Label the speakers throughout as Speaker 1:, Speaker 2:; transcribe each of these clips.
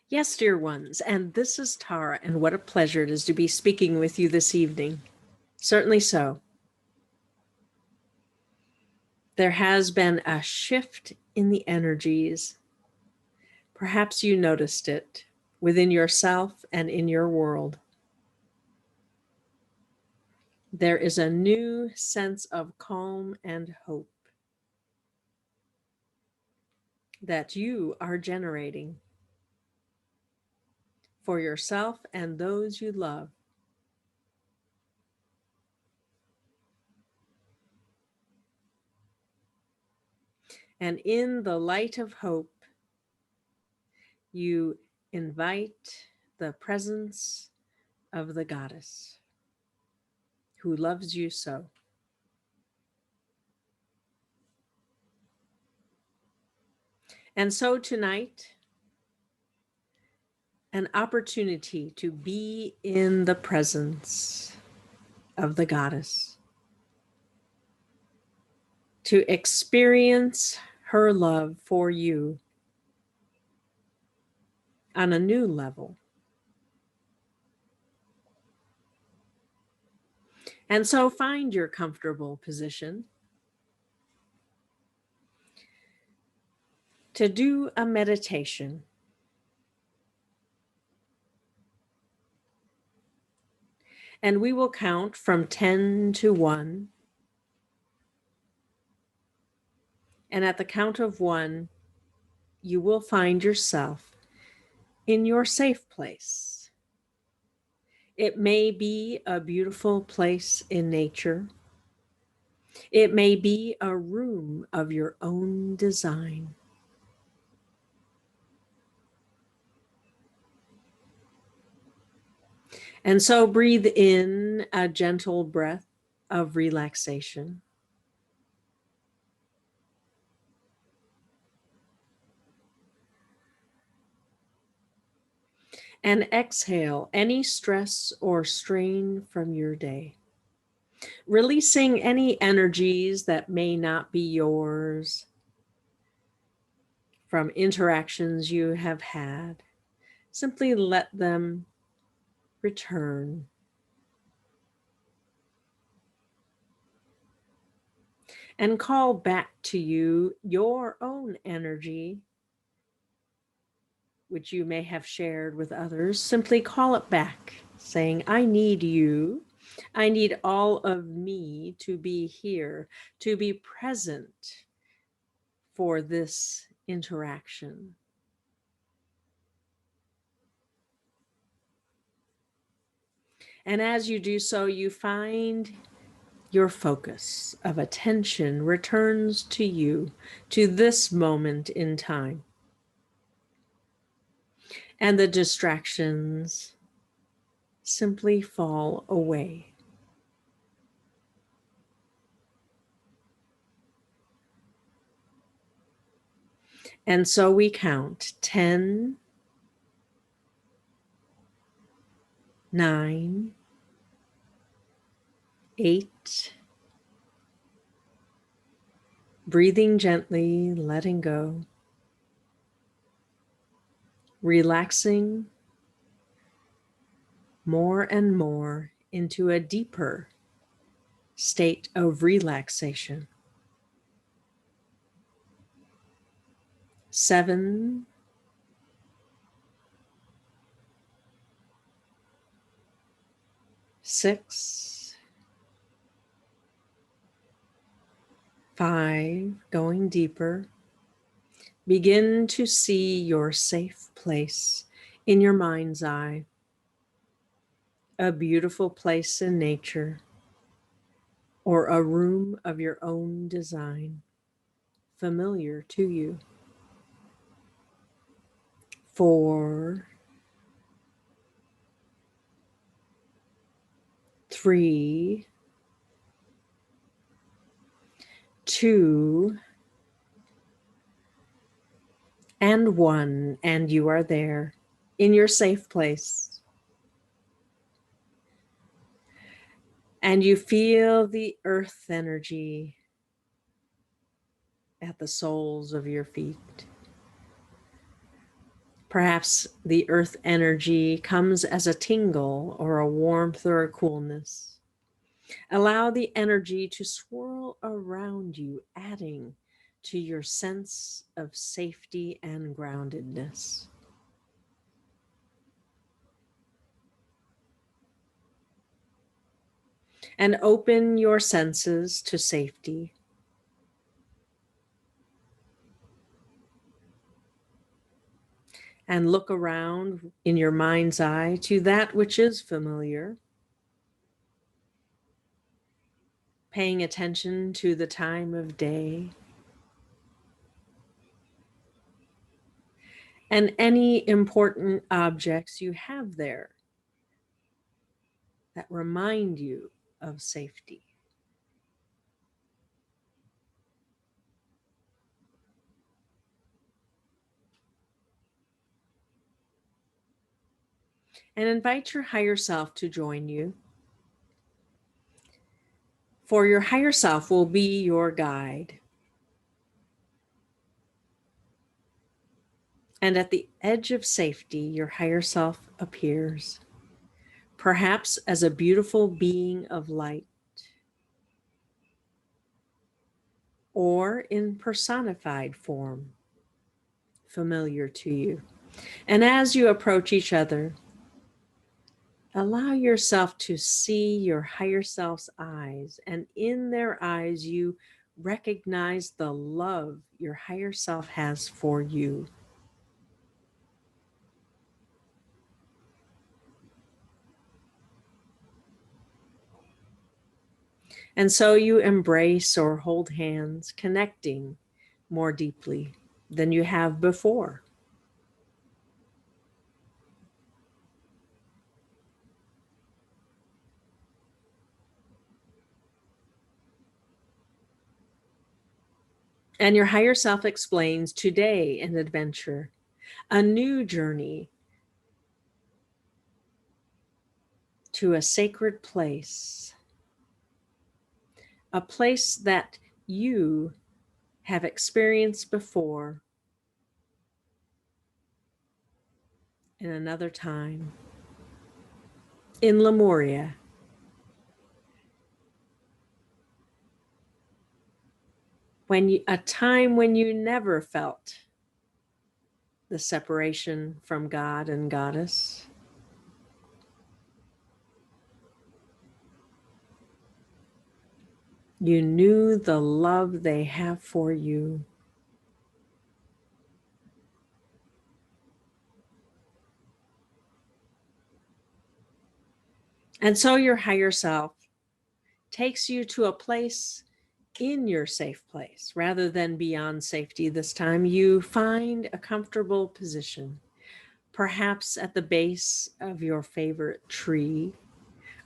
Speaker 1: Yes, dear ones, and this is Tara, and what a pleasure it is to be speaking with you this evening. Certainly so. There has been a shift in the energies. Perhaps you noticed it within yourself and in your world. There is a new sense of calm and hope that you are generating for yourself and those you love. And in the light of hope, you invite the presence of the goddess who loves you so. And so tonight, an opportunity to be in the presence of the goddess, to experience her love for you on a new level. And so find your comfortable position to do a meditation. And we will count from 10 to 1. And at the count of 1, you will find yourself in your safe place. It may be a beautiful place in nature. It may be a room of your own design. And so breathe in a gentle breath of relaxation. And exhale any stress or strain from your day, releasing any energies that may not be yours from interactions you have had. Simply let them return. And call back to you your own energy, which you may have shared with others. Simply call it back, saying, I need you. I need all of me to be here, to be present for this interaction. And as you do so, you find your focus of attention returns to you, to this moment in time. And the distractions simply fall away. And so we count 10, 9, 8, breathing gently, letting go, relaxing more and more into a deeper state of relaxation. 7, 6, 5, going deeper. Begin to see your safe place in your mind's eye, a beautiful place in nature, or a room of your own design, familiar to you. 4, 3, 2, and 1, and you are there in your safe place. And you feel the earth energy at the soles of your feet. Perhaps the earth energy comes as a tingle or a warmth or a coolness. Allow the energy to swirl around you, adding to your sense of safety and groundedness. And open your senses to safety. And look around in your mind's eye to that which is familiar, paying attention to the time of day and any important objects you have there that remind you of safety. And invite your higher self to join you. For your higher self will be your guide. And at the edge of safety, your higher self appears, perhaps as a beautiful being of light, or in personified form, familiar to you. And as you approach each other, allow yourself to see your higher self's eyes, and in their eyes, you recognize the love your higher self has for you. And so you embrace or hold hands, connecting more deeply than you have before. And your higher self explains today an adventure, a new journey to a sacred place, a place that you have experienced before in another time, in Lemuria. A time when you never felt the separation from God and Goddess. You knew the love they have for you. And so your higher self takes you to a place in your safe place rather than beyond safety. This time you find a comfortable position, perhaps at the base of your favorite tree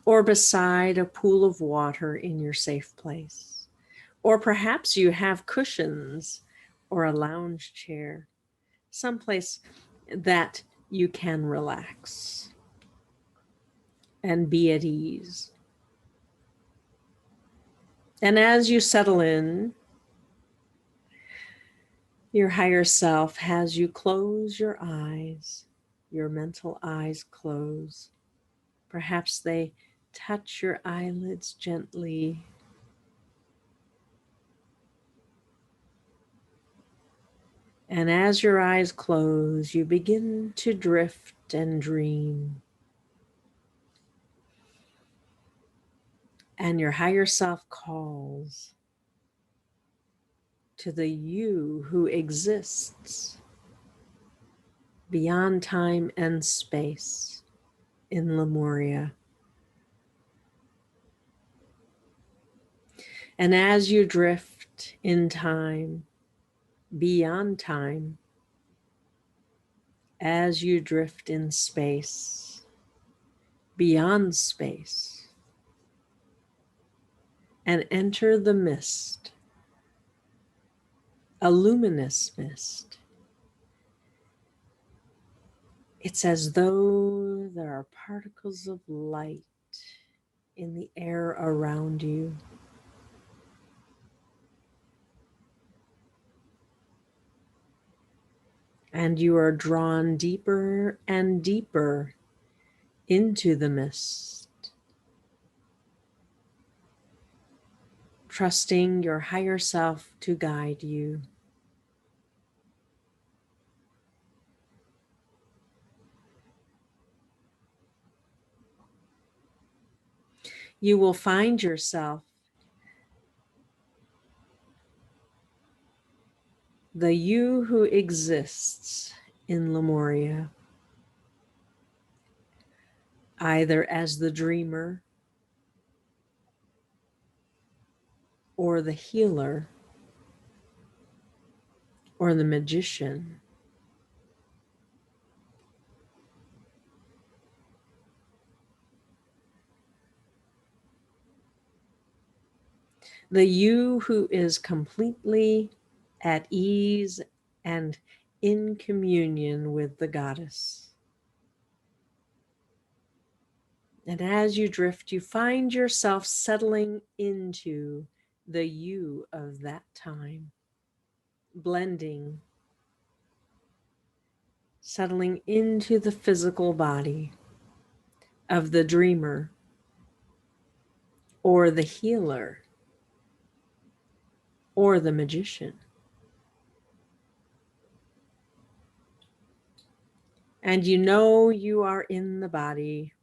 Speaker 1: or beside a pool of water in your safe place. Or perhaps you have cushions or a lounge chair, someplace that you can relax and be at ease. And as you settle in, your higher self has you close your eyes, your mental eyes close. Perhaps they touch your eyelids gently. And as your eyes close, you begin to drift and dream. And your higher self calls to the you who exists beyond time and space in Lemuria. And as you drift in time, beyond time, as you drift in space, beyond space, and enter the mist, a luminous mist. It's as though there are particles of light in the air around you. And you are drawn deeper and deeper into the mist, trusting your higher self to guide you. You will find yourself the you who exists in Lemuria, either as the dreamer or the healer or the magician. The you who is completely at ease and in communion with the goddess. And as you drift, you find yourself settling into the you of that time, blending, settling into the physical body of the dreamer or the healer or the magician. And you know you are in the body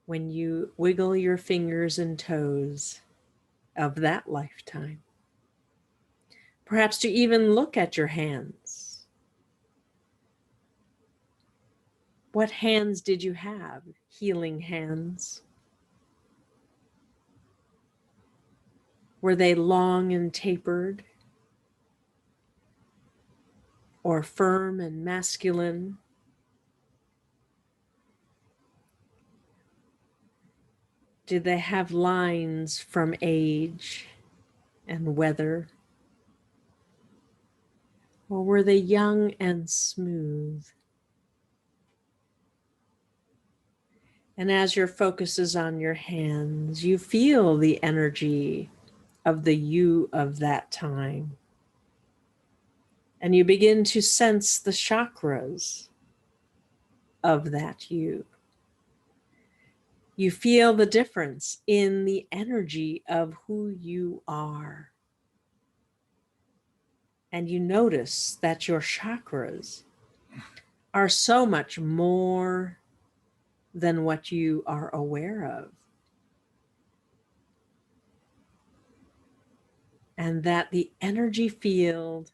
Speaker 1: when you wiggle your fingers and toes of that lifetime. Perhaps to even look at your hands. What hands did you have? Healing hands? Were they long and tapered? Or firm and masculine? Did they have lines from age and weather? Or were they young and smooth? And as your focus is on your hands, you feel the energy of the you of that time. And you begin to sense the chakras of that you. You feel the difference in the energy of who you are. And you notice that your chakras are so much more than what you are aware of. And that the energy field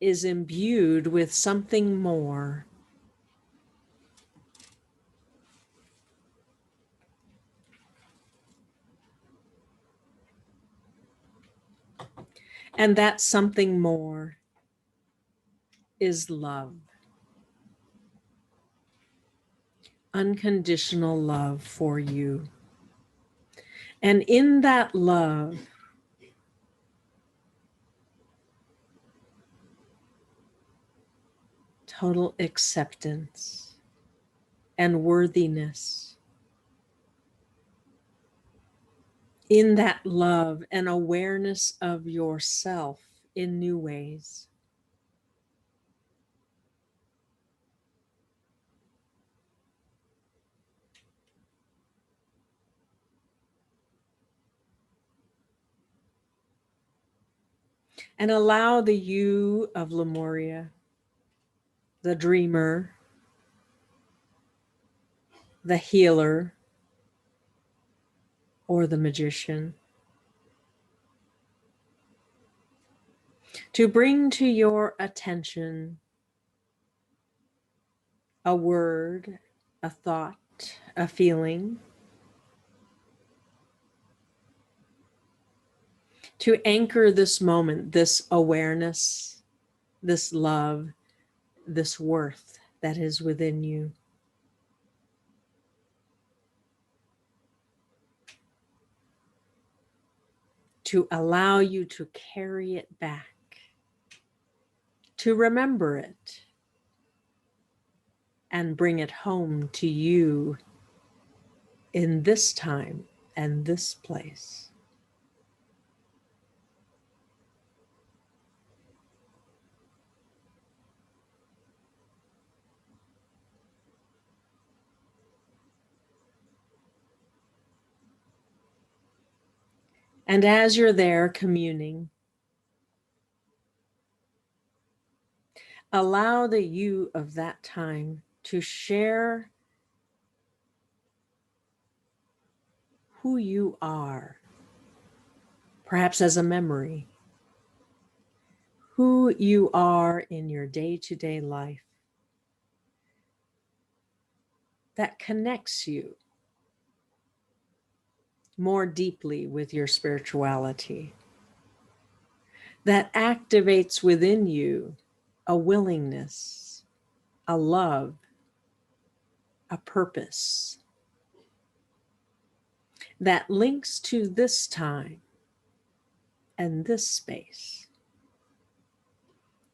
Speaker 1: is imbued with something more. And that something more is love. Unconditional love for you. And in that love, total acceptance and worthiness. In that love and awareness of yourself in new ways. And allow the you of Lemuria, the dreamer, the healer, or the magician, to bring to your attention a word, a thought, a feeling, to anchor this moment, this awareness, this love, this worth that is within you. To allow you to carry it back, to remember it, and bring it home to you in this time and this place. And as you're there communing, allow the you of that time to share who you are, perhaps as a memory, who you are in your day-to-day life that connects you more deeply with your spirituality, that activates within you a willingness, a love, a purpose that links to this time and this space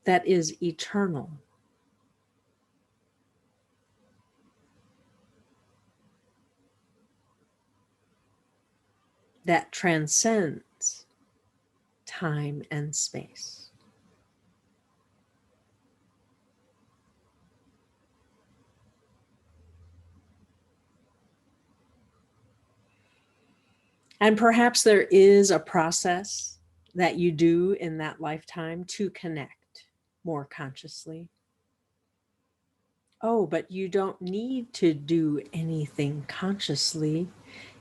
Speaker 1: that is eternal. That transcends time and space. And perhaps there is a process that you do in that lifetime to connect more consciously. Oh, but you don't need to do anything consciously.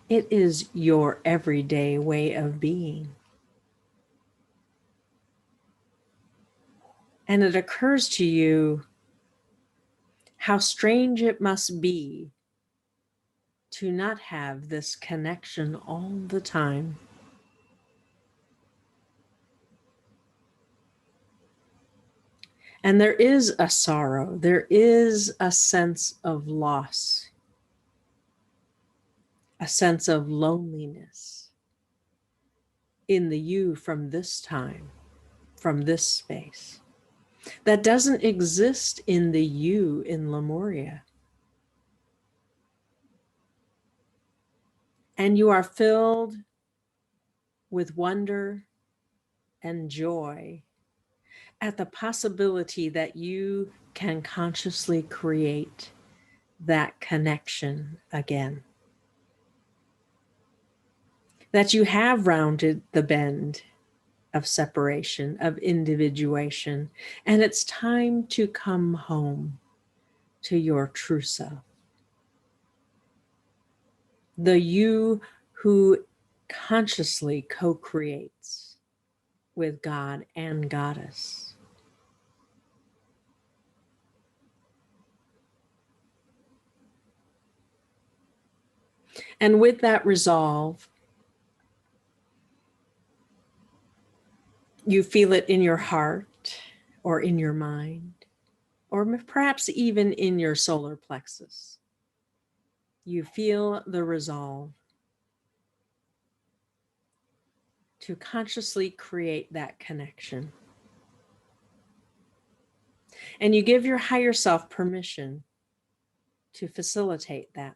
Speaker 1: It is your everyday way of being. And it occurs to you how strange it must be to not have this connection all the time. And there is a sorrow, there is a sense of loss, a sense of loneliness in the you from this time, from this space, that doesn't exist in the you in Lemuria. And you are filled with wonder and joy at the possibility that you can consciously create that connection again. That you have rounded the bend of separation, of individuation, and it's time to come home to your true self. The you who consciously co-creates with God and Goddess. And with that resolve, you feel it in your heart or in your mind, or perhaps even in your solar plexus. You feel the resolve to consciously create that connection. And you give your higher self permission to facilitate that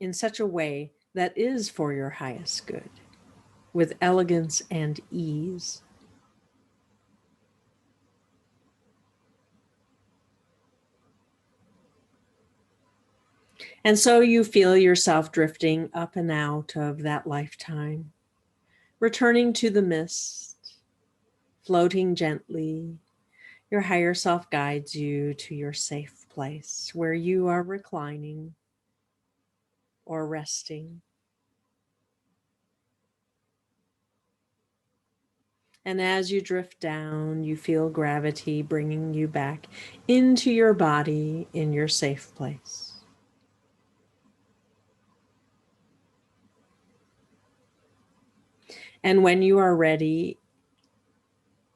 Speaker 1: in such a way that is for your highest good, with elegance and ease. And so you feel yourself drifting up and out of that lifetime, returning to the mist, floating gently. Your higher self guides you to your safe place where you are reclining or resting. And as you drift down, you feel gravity bringing you back into your body in your safe place. And when you are ready,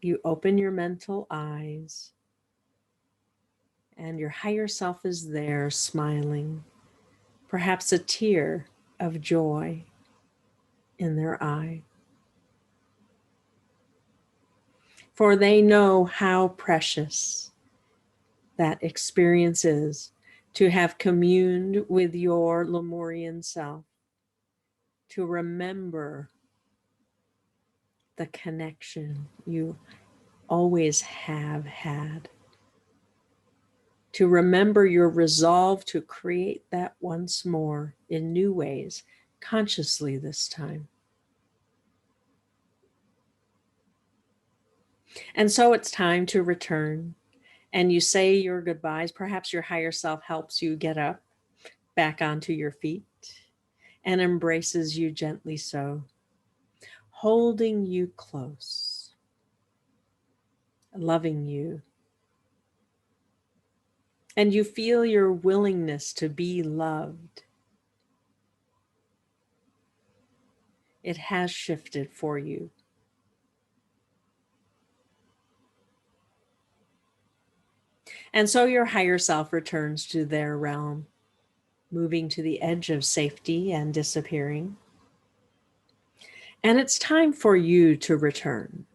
Speaker 1: you open your mental eyes and your higher self is there smiling, perhaps a tear of joy in their eye. For they know how precious that experience is to have communed with your Lemurian self, to remember the connection you always have had, to remember your resolve to create that once more in new ways, consciously this time. And so it's time to return. And you say your goodbyes. Perhaps your higher self helps you get up back onto your feet and embraces you gently so, holding you close, loving you. And you feel your willingness to be loved. It has shifted for you. And so your higher self returns to their realm, moving to the edge of safety and disappearing. And it's time for you to return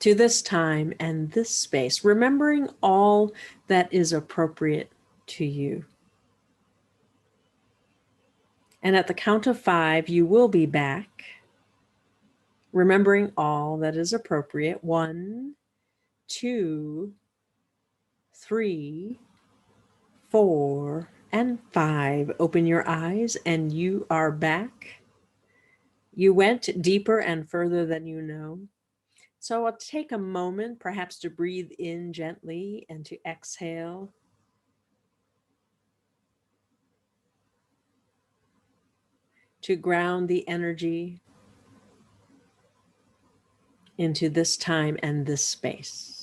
Speaker 1: to this time and this space, remembering all that is appropriate to you. And at the count of 5, you will be back, remembering all that is appropriate. 1, 2, 3, 4, and 5. Open your eyes and you are back. You went deeper and further than you know. So I'll take a moment perhaps to breathe in gently and to exhale. To ground the energy into this time and this space.